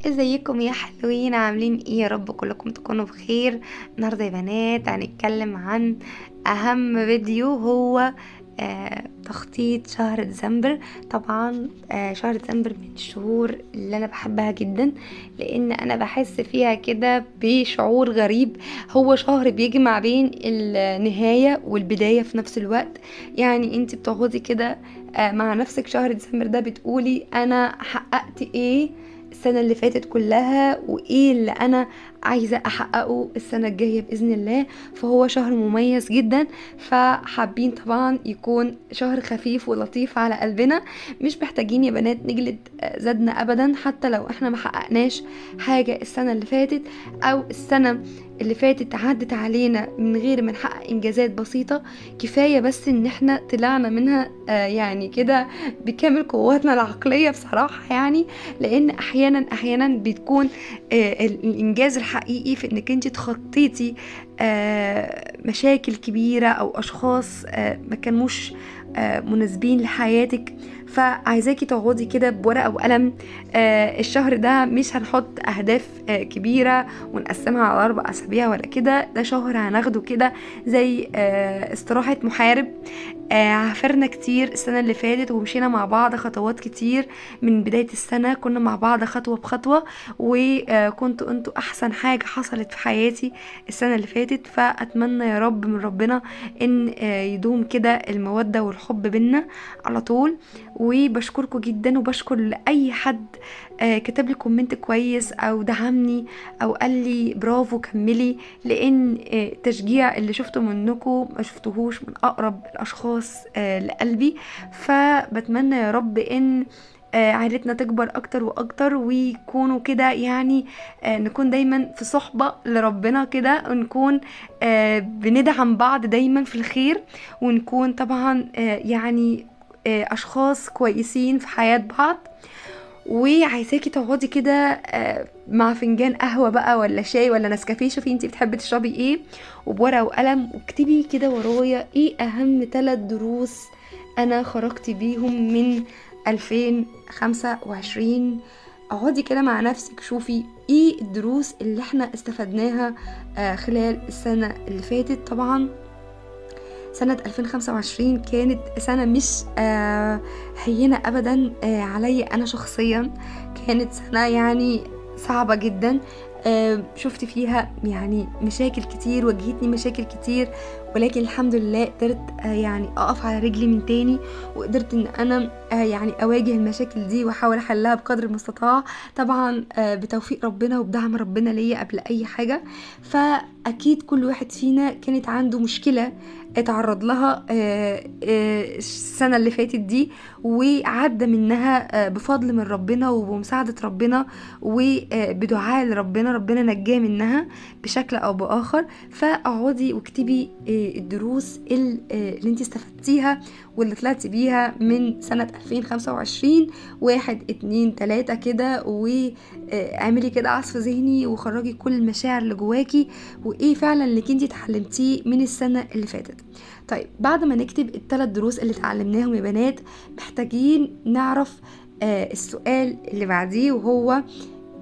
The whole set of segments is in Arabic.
ازيكم يا حلوين؟ عاملين ايه؟ يا رب كلكم تكونوا بخير. النهارده يا بنات هنتكلم عن اهم فيديو، هو تخطيط شهر ديسمبر. طبعا شهر ديسمبر من الشهور اللي انا بحبها جدا، لان انا بحس فيها كده بشعور غريب. هو شهر بيجمع بين النهاية والبداية في نفس الوقت. يعني انت بتقعدي كده مع نفسك شهر ديسمبر ده بتقولي انا حققت ايه السنة اللي فاتت كلها، وايه اللي انا عايزة احققه السنة الجاية بإذن الله. فهو شهر مميز جدا، فحابين طبعا يكون شهر خفيف ولطيف على قلبنا. مش محتاجين يا بنات نجلد زادنا ابدا، حتى لو احنا محققناش حاجة السنة اللي فاتت، او السنة اللي فاتت عدت علينا من غير ما نحقق انجازات بسيطة. كفاية بس ان احنا طلعنا منها يعني كده بكامل قواتنا العقلية بصراحة. يعني لان احيانا بتكون الانجاز الحقيقي في انك انت تخطيتي مشاكل كبيرة او اشخاص ما كانوش مناسبين لحياتك. فعايزاكي تقعدي كده بورقة وقلم. الشهر ده مش هنحط اهداف كبيرة ونقسمها على 4 اسابيع ولا كده. ده شهر هناخده كده زي استراحة محارب. عافرنا كتير السنة اللي فاتت ومشينا مع بعض خطوات كتير. من بداية السنة كنا مع بعض خطوة بخطوة، وكنتوا انتوا احسن حاجة حصلت في حياتي السنة اللي فاتت. فاتمنى يا رب من ربنا ان يدوم كده المودة والحب بينا على طول. وبشكركم جدا، وبشكر لأي حد كتب لي كومنت كويس او دعمني او قال لي برافو كملي، لان التشجيع اللي شفته منكم ما شفتهوش من اقرب الاشخاص لقلبي. فبتمنى يا رب ان عائلتنا تكبر اكتر واكتر، ويكونوا كده يعني نكون دايما في صحبة لربنا كده، ونكون بندعم بعض دايما في الخير، ونكون طبعا يعني اشخاص كويسين في حياة بعض. وعايزاكي تقعدي كده مع فنجان قهوة بقى ولا شاي ولا نسكافيه، شوفي انتي بتحبي تشربي ايه، وبورقة وقلم واكتبي كده ورايا ايه اهم 3 دروس انا خرجت بيهم من 2025. اقعدي كده مع نفسك، شوفي ايه الدروس اللي احنا استفدناها خلال السنة اللي فاتت. طبعا سنة 2025 كانت سنة مش هينة أبدا علي أنا شخصيا. كانت سنة يعني صعبة جدا. شفت فيها يعني مشاكل كتير، واجهتني مشاكل كتير، ولكن الحمد لله قدرت يعني أقف على رجلي من تاني، وقدرت ان انا يعني اواجه المشاكل دي واحاول احلها بقدر المستطاع. طبعا بتوفيق ربنا وبدعم ربنا ليا قبل اي حاجة. فاكيد كل واحد فينا كانت عنده مشكلة اتعرض لها السنة اللي فاتت دي، وعدى منها بفضل من ربنا وبمساعدة ربنا وبدعاء لربنا. ربنا نجاه منها بشكل او باخر. فاقعدي واكتبي الدروس اللي انت استفدتيها واللي طلعتي بيها من سنة 2025. 1 2 3 كده، واعملي كده عصف ذهني وخرجي كل المشاعر اللي جواكي، وايه فعلا اللي كنتي اتعلمتيه من السنة اللي فاتت. طيب بعد ما نكتب ال3 دروس اللي اتعلمناهم يا بنات، محتاجين نعرف السؤال اللي بعديه، وهو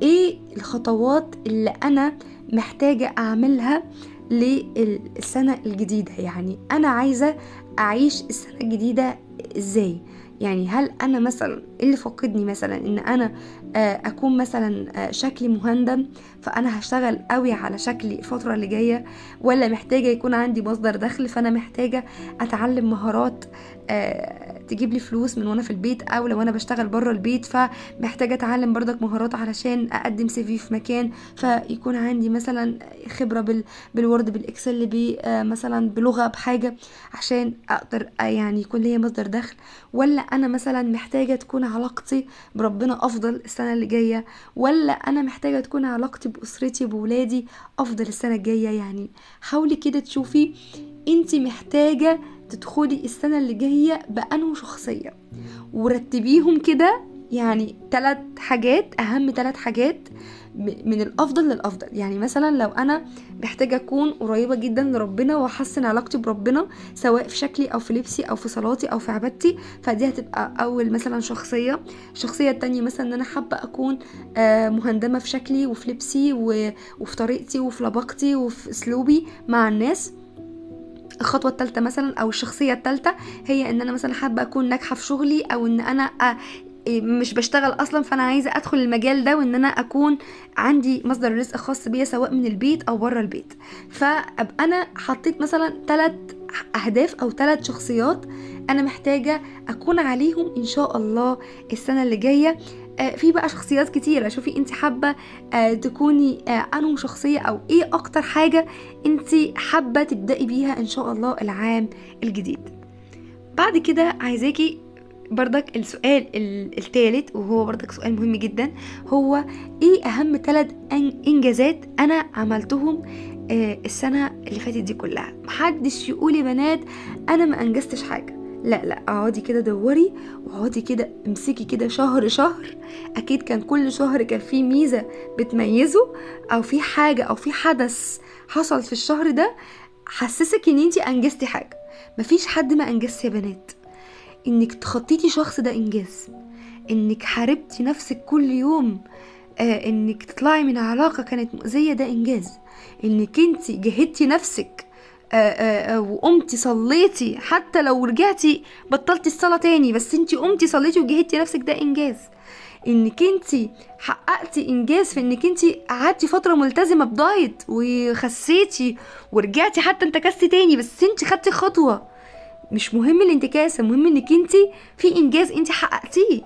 ايه الخطوات اللي انا محتاجة اعملها للسنة الجديدة. يعني انا عايزة اعيش السنة الجديدة ازاي؟ يعني هل انا مثلا اللي فقدني مثلا ان انا اكون مثلا شكلي مهندم، فانا هشتغل قوي على شكلي الفترة اللي جاية، ولا محتاجة يكون عندي مصدر دخل فانا محتاجة اتعلم مهارات تجيب لي فلوس من وانا في البيت، او لو انا بشتغل بره البيت فمحتاجة اتعلم برضك مهارات علشان اقدم CV في مكان، فيكون عندي مثلا خبرة بالوورد بالاكسل مثلا بلغة بحاجة عشان اقدر يعني يكون ليا مصدر دخل. ولا انا مثلا محتاجة تكون علاقتي بربنا افضل السنة اللي جاية، ولا انا محتاجة تكون علاقتي باسرتي بولادي افضل السنة الجاية. يعني حاولي كده تشوفي انتي محتاجة تدخلي السنة اللي جاية بأنه شخصية، ورتبيهم كده يعني 3 حاجات، اهم 3 حاجات من الافضل للافضل. يعني مثلا لو انا محتاجه اكون قريبه جدا لربنا واحسن علاقتي بربنا، سواء في شكلي او في لبسي او في صلاتي او في عبادتي، فدي هتبقى اول مثلا شخصيه. الشخصيه التانية مثلا ان انا حابه اكون مهندمه في شكلي وفي لبسي وفي طريقتي وفي لباقتي وفي اسلوبي مع الناس. الخطوه الثالثه مثلا او الشخصيه الثالثه هي ان انا مثلا حابه اكون ناجحه في شغلي، او ان انا مش بشتغل اصلا فانا عايزه ادخل المجال ده، وان انا اكون عندي مصدر رزق خاص بيا سواء من البيت او بره البيت. فابقى انا حطيت مثلا 3 اهداف او 3 شخصيات انا محتاجه اكون عليهم ان شاء الله السنه اللي جايه. في بقى شخصيات كتيرة، شوفي انت حابة تكوني انه شخصية، او ايه اكتر حاجة انت حابة تبدأي بيها ان شاء الله العام الجديد. بعد كده عايزاكي برضك السؤال الثالث، وهو برضك سؤال مهم جدا، هو ايه اهم 3 انجازات انا عملتهم السنة اللي فاتت دي كلها. محدش يقول يا بنات انا ما انجزتش حاجة، لا لا، اقعدي كده دوري، واقعدي كده امسكي كده شهر شهر، اكيد كان كل شهر كان فيه ميزة بتميزه، او في حاجة او في حدث حصل في الشهر ده حسسك ان انتي انجزتي حاجة. مفيش حد ما انجزش يا بنات. انك تخطيتي شخص ده انجاز، انك حاربتي نفسك كل يوم انك تطلعي من علاقة كانت مؤذية ده انجاز، انك انتي جهدتي نفسك وقمتي صليتي، حتى لو رجعتي بطلتي الصلاة تاني بس انتي قمتي صليتي وجهدتي نفسك ده انجاز. انك انتي حققتي انجاز في انك انتي قعدتي فترة ملتزمة بدايت وخسيتي ورجعتي، حتى انتكستي تاني بس انتي خدتي خطوة. مش مهم الانتكاسة، مهم انك انتي في انجاز انتي حققتيه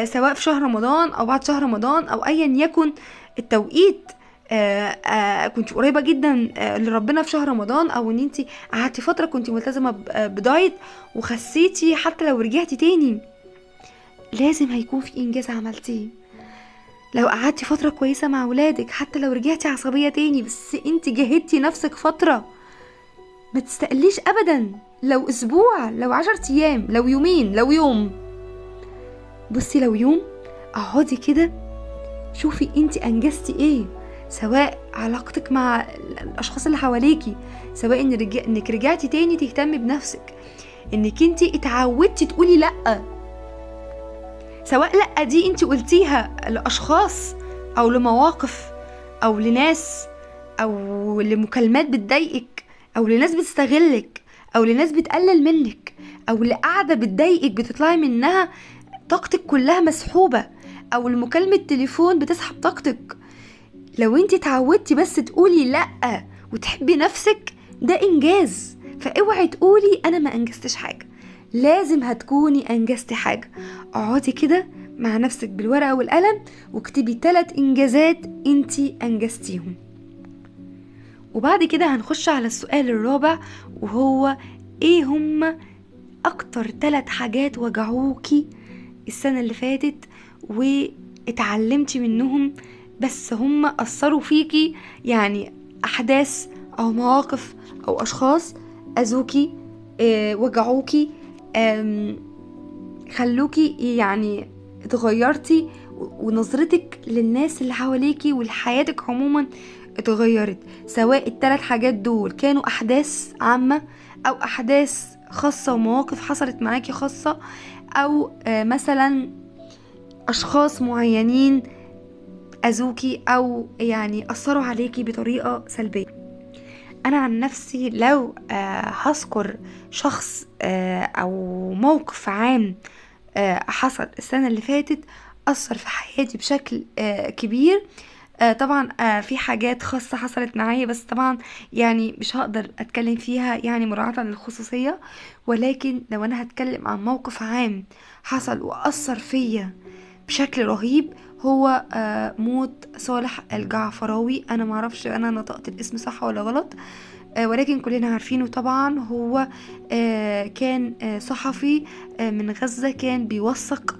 سواء في شهر رمضان او بعد شهر رمضان او ايا يكن التوقيت. كنت قريبة جدا لربنا في شهر رمضان، او ان انتي قعدتي فترة كنت ملتزمة بدايت وخسيتي، حتى لو رجعتي تاني لازم هيكون في انجاز عملتيه. لو قعدتي فترة كويسة مع ولادك، حتى لو رجعتي عصبية تاني بس انتي جهدتي نفسك فترة، ما تستقليش ابدا. لو اسبوع، لو 10 ايام، لو يومين، لو يوم، بصي لو يوم اقعدي كده شوفي انتي انجزتي ايه، سواء علاقتك مع الاشخاص اللي حواليكي، سواء انك رجعتي تاني تهتمي بنفسك، انك انتي اتعودتي تقولي لا، سواء لا دي انتي قلتيها لاشخاص او لمواقف او لناس او لمكالمات بتضايقك او لناس بتستغلك او لناس بتقلل منك او لقعدة بتضايقك بتطلعي منها طاقتك كلها مسحوبة، او المكالمة تليفون بتسحب طاقتك. لو انتي اتعودتي بس تقولي لا وتحبي نفسك ده انجاز. فاوعي تقولي انا ما انجزتش حاجة، لازم هتكوني انجزتي حاجة. اقعدي كده مع نفسك بالورقة والقلم واكتبي 3 انجازات انتي انجزتيهم. وبعد كده هنخش على السؤال الرابع، وهو ايه هما اكتر 3 حاجات وجعوكي السنة اللي فاتت واتعلمتي منهم بس هم أثروا فيكي، يعني أحداث أو مواقف أو أشخاص أذوكي وجعوكي خلوكي يعني اتغيرتي، ونظرتك للناس اللي حواليكي ولحياتك عموما اتغيرت. سواء ال3 حاجات دول كانوا أحداث عامة أو أحداث خاصة ومواقف حصلت معاكي خاصة، او مثلا اشخاص معينين اذوكي او يعني اثروا عليكي بطريقة سلبية. انا عن نفسي لو هذكر شخص او موقف عام حصل السنة اللي فاتت اثر في حياتي بشكل كبير، طبعا في حاجات خاصة حصلت معايا بس طبعا يعني مش هقدر اتكلم فيها يعني مراعاة للخصوصية. ولكن لو انا هتكلم عن موقف عام حصل واثر فيا بشكل رهيب، هو موت صالح الجعفراوي. انا معرفش انا نطقت الاسم صح ولا غلط، ولكن كلنا عارفينه طبعا. هو كان صحفي من غزة، كان بيوثق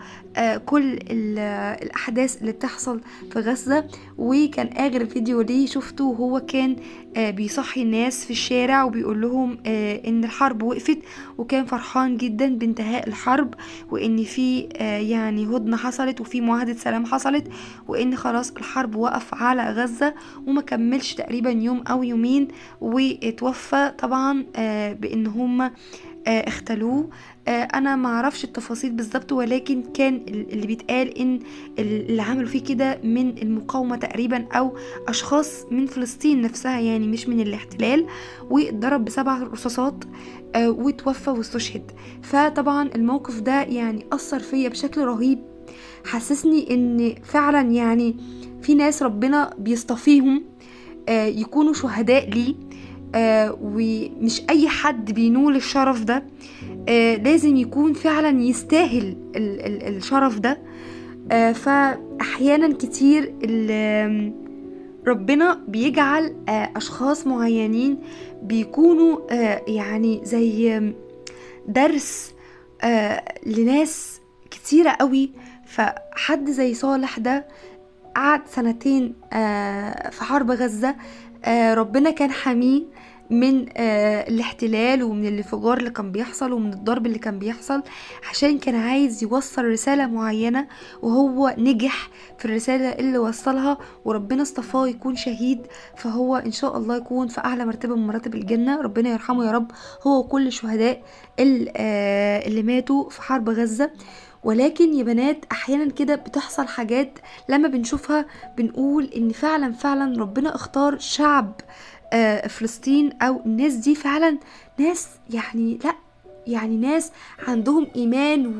كل الاحداث اللي بتحصل في غزة. وكان اخر فيديو ليه شفته وهو كان بيصحي الناس في الشارع وبيقول لهم ان الحرب وقفت، وكان فرحان جدا بانتهاء الحرب، وان في يعني هدنة حصلت وفي معاهدة سلام حصلت، وان خلاص الحرب وقف على غزة، وما كملش تقريبا يوم او يومين واتوفى طبعا بان هم اختلوه. انا ما اعرفش التفاصيل بالظبط، ولكن كان اللي بيتقال ان اللي عملوا فيه كده من المقاومة تقريبا او اشخاص من فلسطين نفسها، يعني مش من الاحتلال، واتضرب ب7 رصاصات وتوفى واستشهد. فطبعا الموقف ده يعني اثر فيا بشكل رهيب، حسسني ان فعلا يعني في ناس ربنا بيصطفيهم يكونوا شهداء ليه، ومش اي حد بينول الشرف ده، لازم يكون فعلا يستاهل الشرف ده. فاحيانا كتير ربنا بيجعل اشخاص معينين بيكونوا يعني زي درس لناس كتيرة قوي. فحد زي صالح ده قعد 2 في حرب غزة، ربنا كان حميه من الاحتلال ومن الانفجار اللي كان بيحصل ومن الضرب اللي كان بيحصل، عشان كان عايز يوصل رسالة معينة، وهو نجح في الرسالة اللي وصلها، وربنا اصطفاه يكون شهيد. فهو ان شاء الله يكون في اعلى مرتبة من مراتب الجنة، ربنا يرحمه يا رب، هو وكل الشهداء اللي ماتوا في حرب غزة. ولكن يا بنات احيانا كده بتحصل حاجات لما بنشوفها بنقول ان فعلا فعلا ربنا اختار شعب فلسطين، او الناس دي فعلا ناس يعني لا يعني ناس عندهم ايمان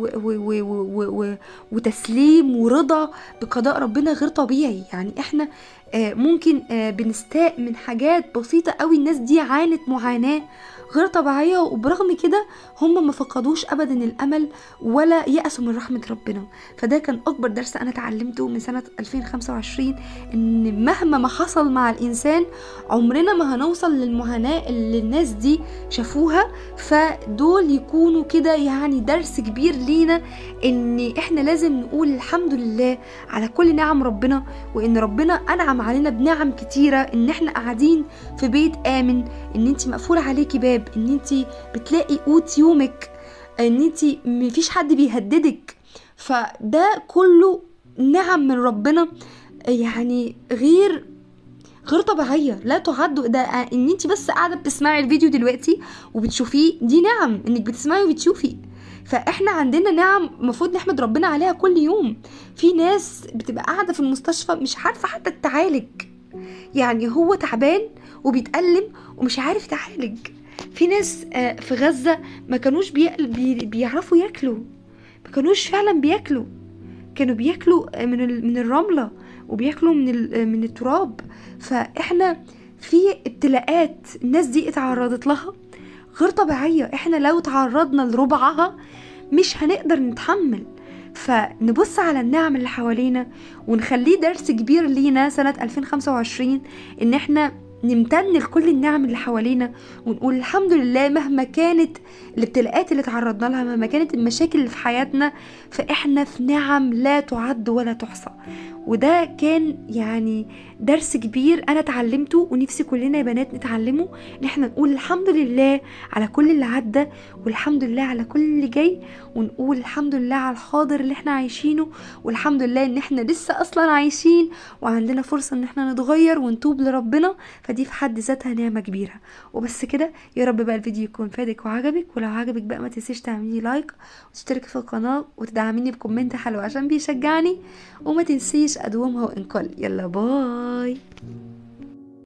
وتسليم ورضا بقضاء ربنا غير طبيعي. يعني احنا ممكن بنستاء من حاجات بسيطة قوي، الناس دي عانت معاناة غير طبيعية، وبرغم كده هم ما فقدوش ابدا الامل ولا يأسوا من رحمة ربنا. فده كان اكبر درس انا اتعلمته من سنة 2025، ان مهما ما حصل مع الانسان عمرنا ما هنوصل للمعاناة اللي الناس دي شافوها. فدول يكونوا كده يعني درس كبير لينا، ان احنا لازم نقول الحمد لله على كل نعم ربنا، وان ربنا انعم علينا بنعم كتيرة، ان احنا قاعدين في بيت امن، ان انت مقفول عليكي باب، ان انت بتلاقي قوت يومك، ان انت مفيش حد بيهددك. فده كله نعم من ربنا يعني غير طبيعيه لا تعد. ده ان انت بس قاعده بتسمعي الفيديو دلوقتي وبتشوفيه، دي نعم انك بتسمعي وبتشوفي. فاحنا عندنا نعم المفروض نحمد ربنا عليها كل يوم. في ناس بتبقى قاعده في المستشفى مش عارفه حتى تتعالج، يعني هو تعبان وبيتألم ومش عارف يتعالج. في ناس في غزة ما كانوش بيعرفوا ياكلوا، ما كانوش فعلا بياكلوا، كانوا بياكلوا من الرملة وبياكلوا من التراب. فاحنا في ابتلاءات الناس دي اتعرضت لها غير طبيعية، احنا لو تعرضنا لربعها مش هنقدر نتحمل. فنبص على النعم اللي حوالينا ونخليه درس كبير لينا سنة 2025، ان احنا نمتن لكل النعم اللي حوالينا ونقول الحمد لله مهما كانت الابتلاءات اللي تعرضنا لها، مهما كانت المشاكل اللي في حياتنا، فاحنا في نعم لا تعد ولا تحصى. وده كان يعني درس كبير انا اتعلمته، ونفسي كلنا يا بنات نتعلمه، ان احنا نقول الحمد لله على كل اللي عدى، والحمد لله على كل اللي جاي، ونقول الحمد لله على الحاضر اللي احنا عايشينه، والحمد لله ان احنا لسه اصلا عايشين وعندنا فرصة ان احنا نتغير ونتوب لربنا. فدي في حد ذاتها نعمة كبيرة. وبس كده، يا رب بقى الفيديو يكون فادك وعجبك، ولو عجبك بقى ما تنسيش تعملي لايك وتشتركي في القناة وتدعميني بكومنت حلو عشان بيشجعني، وما تنسيش ادومها وانقل. يلا باي.